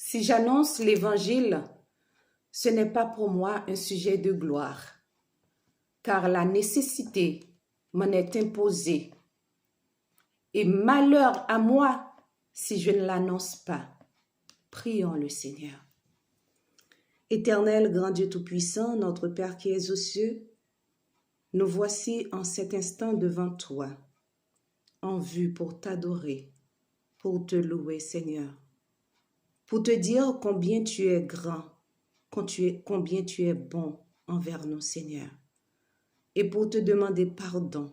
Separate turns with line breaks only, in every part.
Si j'annonce l'évangile, ce n'est pas pour moi un sujet de gloire, car la nécessité m'en est imposée. Et malheur à moi si je ne l'annonce pas. Prions le Seigneur. Éternel, grand Dieu Tout-Puissant, notre Père qui es aux cieux, nous voici en cet instant devant toi, en vue pour t'adorer, pour te louer, Seigneur, pour te dire combien tu es grand, combien tu es bon envers nous, Seigneur, et pour te demander pardon,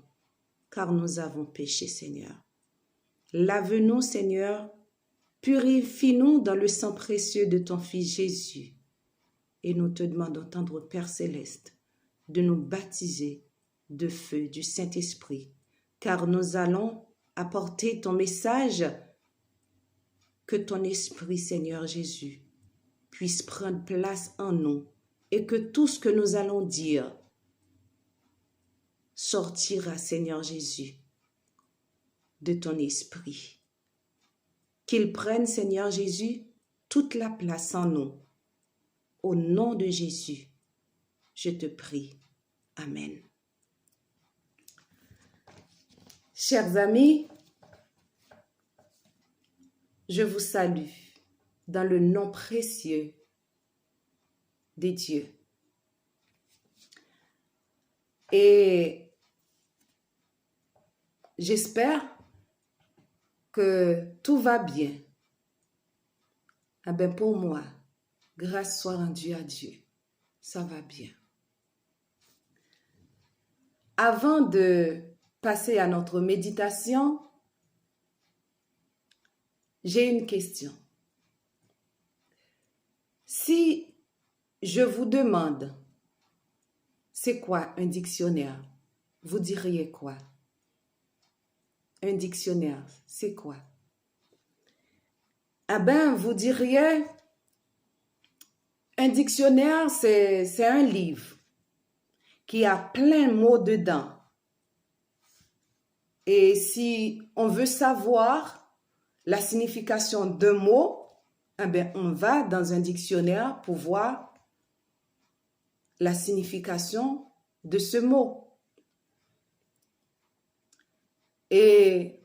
car nous avons péché, Seigneur. Lave-nous, Seigneur, purifie-nous dans le sang précieux de ton Fils Jésus, et nous te demandons, tendre Père Céleste, de nous baptiser de feu du Saint-Esprit, car nous allons apporter ton message. Que ton Esprit, Seigneur Jésus, puisse prendre place en nous et que tout ce que nous allons dire sortira, Seigneur Jésus, de ton Esprit. Qu'il prenne, Seigneur Jésus, toute la place en nous. Au nom de Jésus, je te prie. Amen. Chers amis, je vous salue dans le nom précieux des dieux. Et j'espère que tout va bien. Ah ben pour moi, grâce soit rendue à Dieu, ça va bien. Avant de passer à notre méditation, j'ai une question. Si je vous demande, c'est quoi un dictionnaire? Vous diriez quoi? Un dictionnaire, c'est quoi? Ah ben, vous diriez, un dictionnaire, c'est un livre qui a plein de mots dedans. Et si on veut savoir la signification d'un mot, eh bien, on va dans un dictionnaire pour voir la signification de ce mot. Et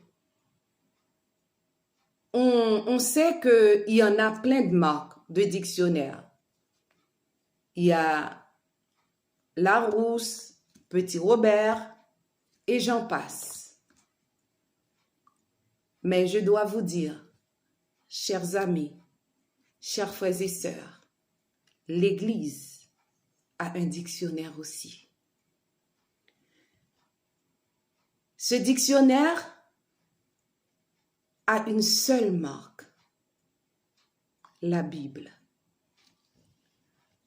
on sait qu'il y en a plein de marques de dictionnaires. Il y a Larousse, Petit Robert et j'en passe. Mais je dois vous dire, chers amis, chers frères et sœurs, l'Église a un dictionnaire aussi. Ce dictionnaire a une seule marque, la Bible.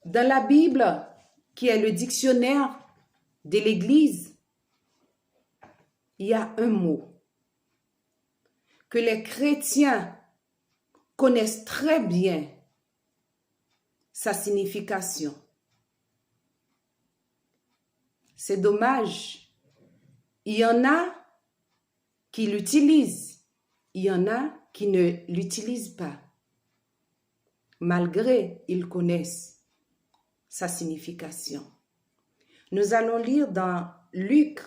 Dans la Bible, qui est le dictionnaire de l'Église, il y a un mot que les chrétiens connaissent très bien sa signification. C'est dommage. Il y en a qui l'utilisent, il y en a qui ne l'utilisent pas, malgré ils connaissent sa signification. Nous allons lire dans Luc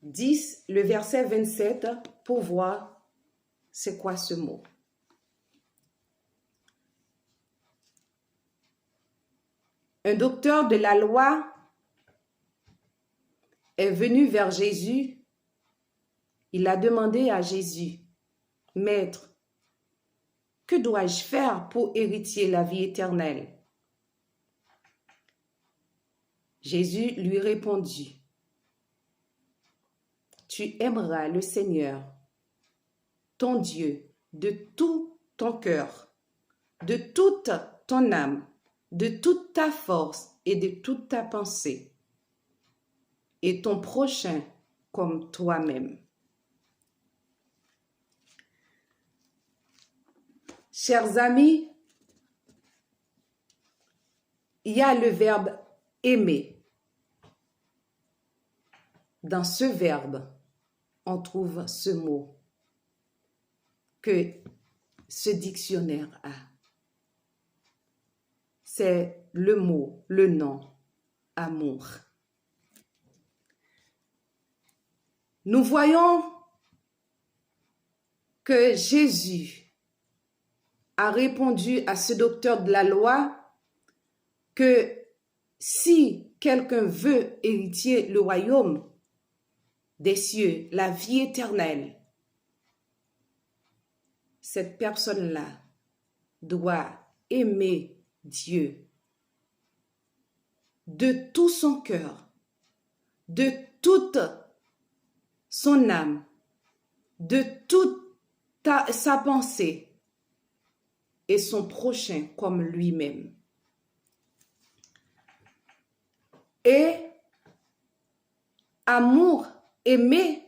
10, le verset 27, pour voir c'est quoi ce mot. Un docteur de la loi est venu vers Jésus. Il a demandé à Jésus, « Maître, que dois-je faire pour hériter la vie éternelle ?» Jésus lui répondit, « Tu aimeras le Seigneur, ton Dieu, de tout ton cœur, de toute ton âme, de toute ta force et de toute ta pensée, et ton prochain comme toi-même. » Chers amis, il y a le verbe aimer. Dans ce verbe, on trouve ce mot que ce dictionnaire a. C'est le mot, le nom, amour. Nous voyons que Jésus a répondu à ce docteur de la loi que si quelqu'un veut hériter le royaume des cieux, la vie éternelle, cette personne-là doit aimer Dieu de tout son cœur, de toute son âme, de toute sa pensée et son prochain comme lui-même. Et amour, aimer,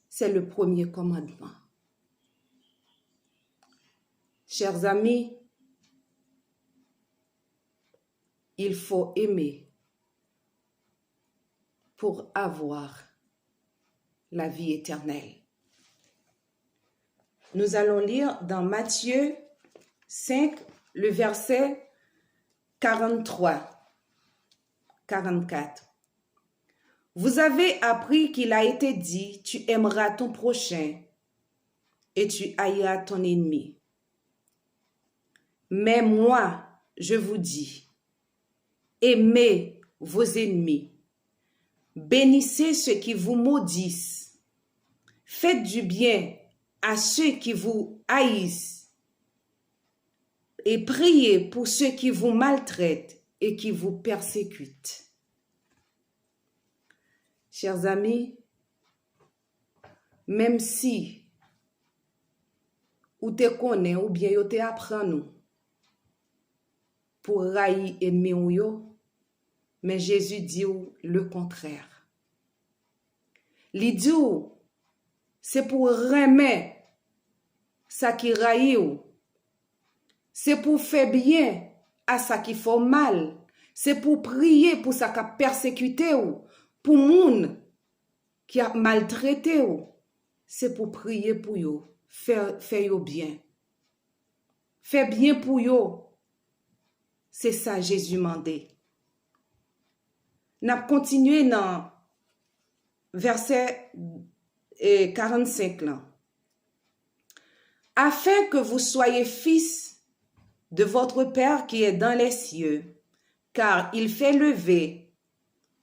c'est le premier commandement. Chers amis, il faut aimer pour avoir la vie éternelle. Nous allons lire dans Matthieu 5, le verset 43, 44. Vous avez appris qu'il a été dit, tu aimeras ton prochain et tu haïras ton ennemi. Mais moi, je vous dis, aimez vos ennemis, bénissez ceux qui vous maudissent, faites du bien à ceux qui vous haïssent et priez pour ceux qui vous maltraitent et qui vous persécutent. Chers amis, même si ou te connaît ou bien yo te apprend nous pour railler ennemi ou yo, mais Jésus dit le contraire. Il dit c'est pour remettre ça qui raille ou, c'est pour faire bien à ça qui fait mal, c'est pour prier pour ça qui a persécuté ou, pour moun qui a maltraité ou, c'est pour prier pour yo, faire yo bien. Faire bien pour yo. C'est ça Jésus m'a dit. N'a continué dans verset 45 là. Afin que vous soyez fils de votre Père qui est dans les cieux, car il fait lever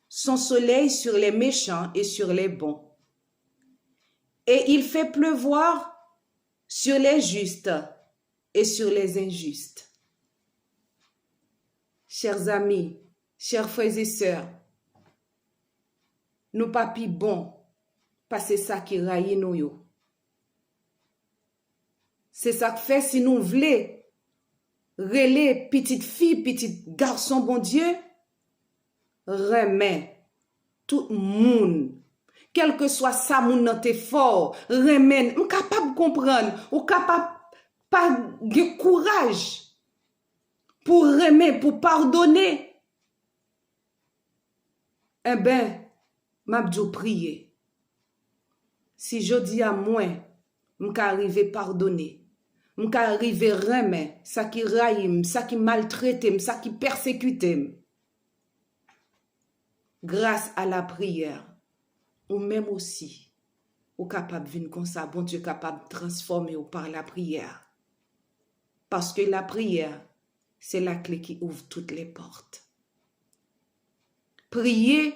son soleil sur les méchants et sur les bons. Et il fait pleuvoir sur les justes et sur les injustes. Chers amis, chers frères et sœurs, nous pas pi bon, parce que c'est ça qui raille nous yo. C'est ça que fait si nous voulons relais petite fille, petit garçon, bon Dieu, remet tout le monde, quel que soit ça, moun nan te fort, remet, ou capable de comprendre, ou capable pas de courage pour remettre, pour pardonner. Eh ben, m'abdou prier. Si je dis à moi, m'ka arriver pardonner, m'ka arriver remettre, ça qui raille, ça qui maltraite, ça qui persécute. Grâce à la prière, ou même aussi, ou capable de venir comme ça, bon Dieu capable de transformer ou par la prière. Parce que la prière, c'est la clé qui ouvre toutes les portes. Prier,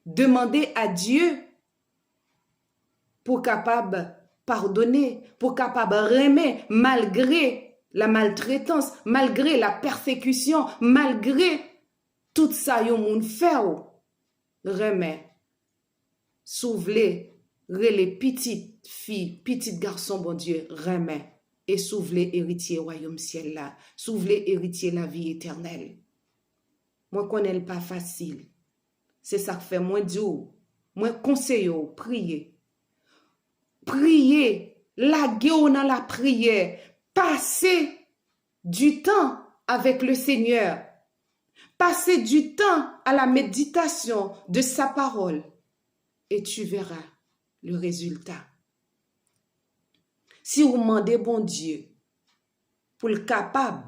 demander à Dieu pour capable pardonner, pour capable remettre malgré la maltraitance, malgré la persécution, malgré tout ça yon moun fait ou. Remet, souvle, les petites filles, petits garçons, bon Dieu, remet. Et souvle héritier royaume ciel là, souvle héritier la vie éternelle. Moi connais pas facile. C'est ça que fait moi dur, moi conseille prier. Prier, laguer dans la prière, passer du temps avec le Seigneur. Passer du temps à la méditation de sa parole et tu verras le résultat. Si vous demandez bon Dieu pour le capable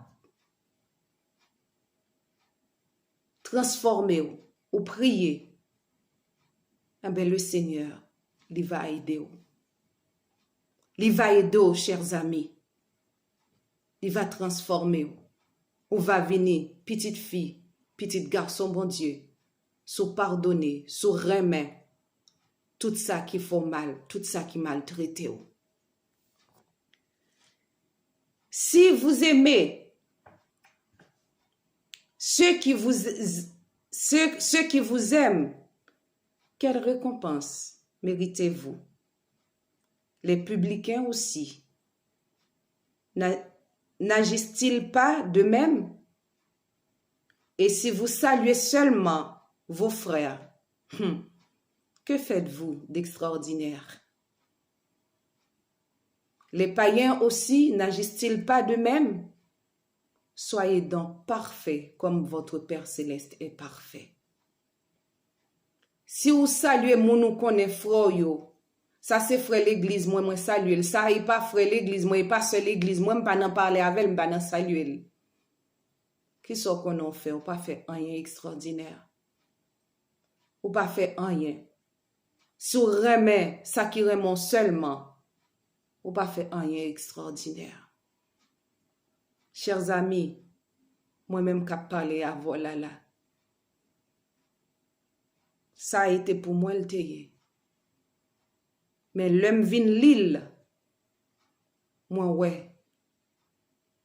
transformer ou prier, eh bien le Seigneur, il va aider vous. Il va aider vous, chers amis. Il va transformer vous. On va venir, petite fille, petit garçon, bon Dieu, sous pardonner, sous remettre tout ça qui fait mal, tout ça qui maltraite. Si vous aimez ceux qui vous aiment, quelle récompense méritez-vous? Les publicains aussi. N'agissent-ils pas de même? Et si vous saluez seulement vos frères, que faites-vous d'extraordinaire? Les païens aussi n'agissent-ils pas de même? Soyez donc parfaits comme votre Père Céleste est parfait. Si vous saluez mon connaît frère yo, ça c'est frère l'église, moi salue. Ça est pas frère l'église, moi pas seul l'église, moi pas n'en parler avec, moi pas n'en saluer. Qui ce qu'on a fait? Ou pas fait rien extraordinaire. Ou pas fait rien. Si vous remet ça qui remet seulement, ou pas fait rien extraordinaire. Chers amis, moi-même qui parlé à voilà là. Ça a été pour moi le teye. Mais l'homme vin l'île, moi ouais,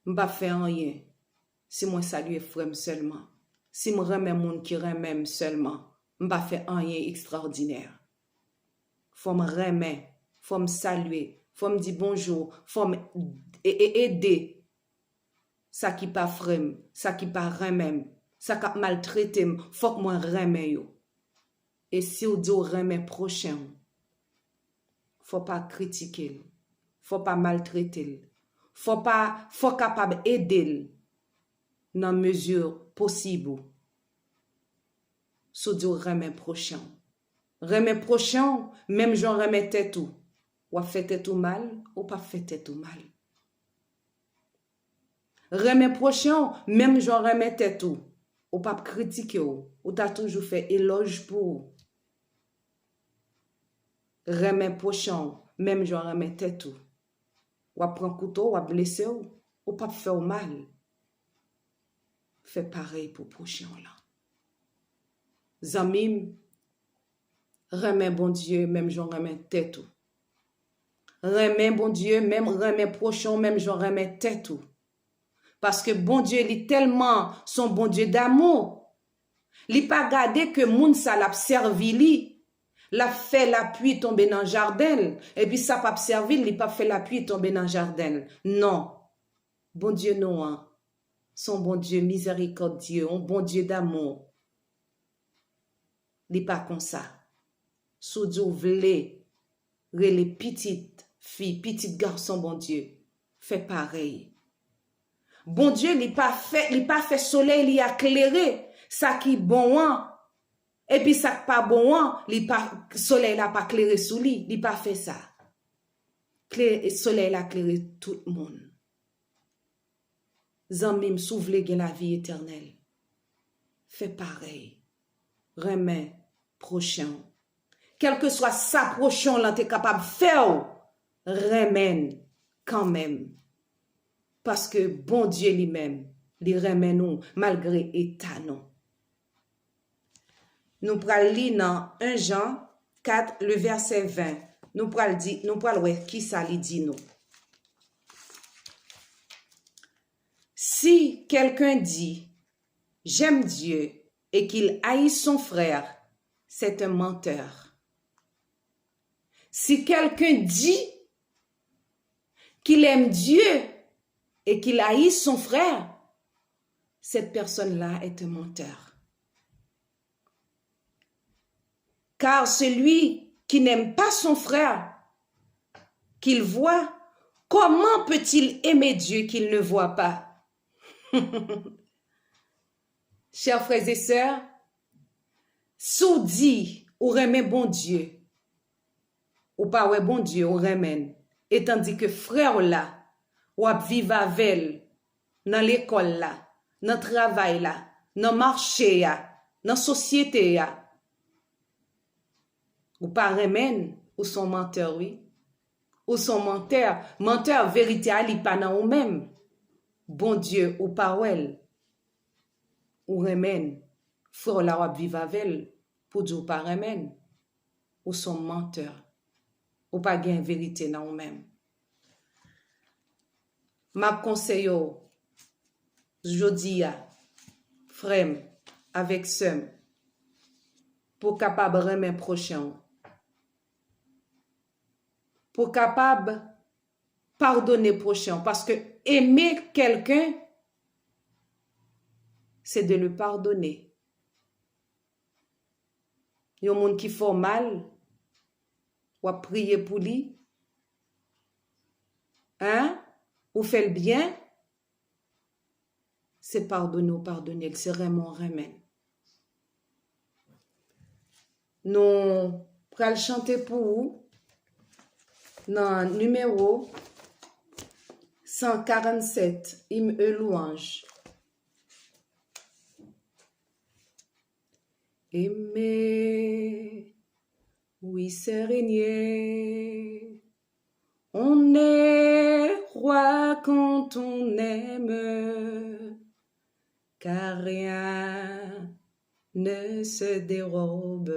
m'pas fait rien. Si moi salue frère seulement, si me remet moun qui remet seulement, m'pas fait rien extraordinaire. Faut me remettre, faut me saluer, faut me dire bonjour, faut me aider. Ça qui pas frère, ça qui pas remet, ça qui maltraité, faut que moi remet yo. Et si vous dites remet prochain, faut pas critiquer, faut pas maltraiter, faut capable aider dans mesure possible. Si vous dites remet prochain. Remet prochain, même j'en remettais tout. Ou fait tout mal, ou pas fait tout mal. Remet prochain, même j'en remettais tout. Ou pas critiquer, ou t'as toujours fait éloge pour. Remet prochain, même j'en remettais tout. Ou prend couteau, ou blessé, ou pas faire mal. Fait pareil pour prochain là. Zamim, remet bon Dieu, même j'en remettais tout. Remet bon Dieu, même remet prochain, même j'en remettais tout. Parce que bon Dieu, il est tellement son bon Dieu d'amour. Il n'a pas gardé que moun sa l'a servi li. L'a fait la pluie tomber dans le jardin. Et puis ça pas servi, il n'a pas fait la pluie tomber dans le jardin. Non. Bon Dieu non. Hein. Son bon Dieu miséricordieux, un bon Dieu d'amour. Il n'est pas comme ça. Si Dieu voulait, les petites filles, petits garçons, bon Dieu, fait pareil. Bon Dieu, il pas fait soleil, il a éclairé ça qui bon hein. Et puis ça qui pas bon hein, soleil n'a pas éclairé sous lui, il pas fait ça. Soleil a éclairé tout le monde. Zanmim souvle gen la vie éternelle. Fait pareil. Remet prochain. Quel que soit sa prochain là t'es capable de faire, remène quand même. Parce que bon Dieu lui-même, il remet nous malgré état non. Nous pral lire dans 1 Jean 4 le verset 20. Nous pral ouais qui ça li dit nous. Si quelqu'un dit j'aime Dieu et qu'il haït son frère, c'est un menteur. Si quelqu'un dit qu'il aime Dieu et qu'il haït son frère, cette personne-là est un menteur. Car celui qui n'aime pas son frère, qu'il voit, comment peut-il aimer Dieu qu'il ne voit pas? Chers frères et sœurs, soudi ou remet bon Dieu, ou pas ouais bon Dieu, ou remen, Et tandis que frère là, ou ap vive avec dans l'école là, dans travail là, dans marché là, dans société là, ou pas remène, ou son menteur, oui. Ou son menteur vérité à li pas dans ou même. Bon Dieu, ou parole, ou remène, frère là ou ap vive avec pour dire ou pas remène, ou son menteur, ou pas gain vérité dans ou même. Ma conseille jodi a frère avec soeur pour capable remettre prochain, pour capable pardonner prochain, parce que aimer quelqu'un c'est de le pardonner. Il y a un monde qui fait mal, ou a prier pour lui, hein, ou fait le bien, c'est pardonner ou pardonner, c'est vraiment remède. Nous pral chanter pour vous dans numéro 147, hymne louange. Aimer, oui c'est régner. On est roi quand on aime, car rien ne se dérobe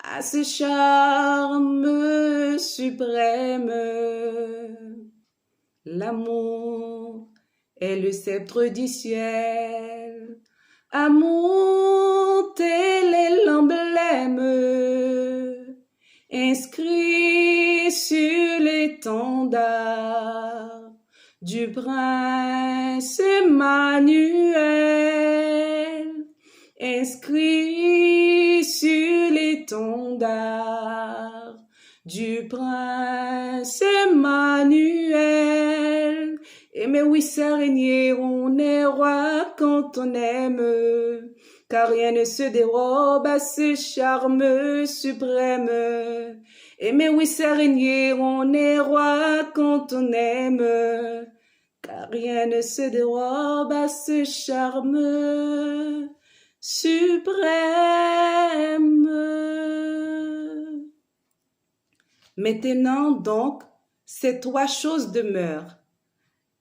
à ce charme suprême. L'amour est le sceptre du ciel, amour tel est l'emblème, inscrit sur l'étendard du prince Emmanuel, inscrit sur l'étendard du prince Emmanuel. Et mais oui, ça régner, on est roi quand on aime, car rien ne se dérobe à ce charme suprême. Et mais oui, ça régner, on est roi quand on aime, car rien ne se dérobe à ce charme suprême. Maintenant donc, ces trois choses demeurent: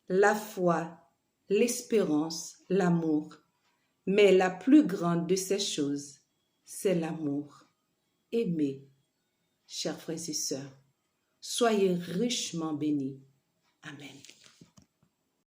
la foi, l'espérance, l'amour. Mais la plus grande de ces choses, c'est l'amour. Aimez, chers frères et sœurs, soyez richement bénis. Amen.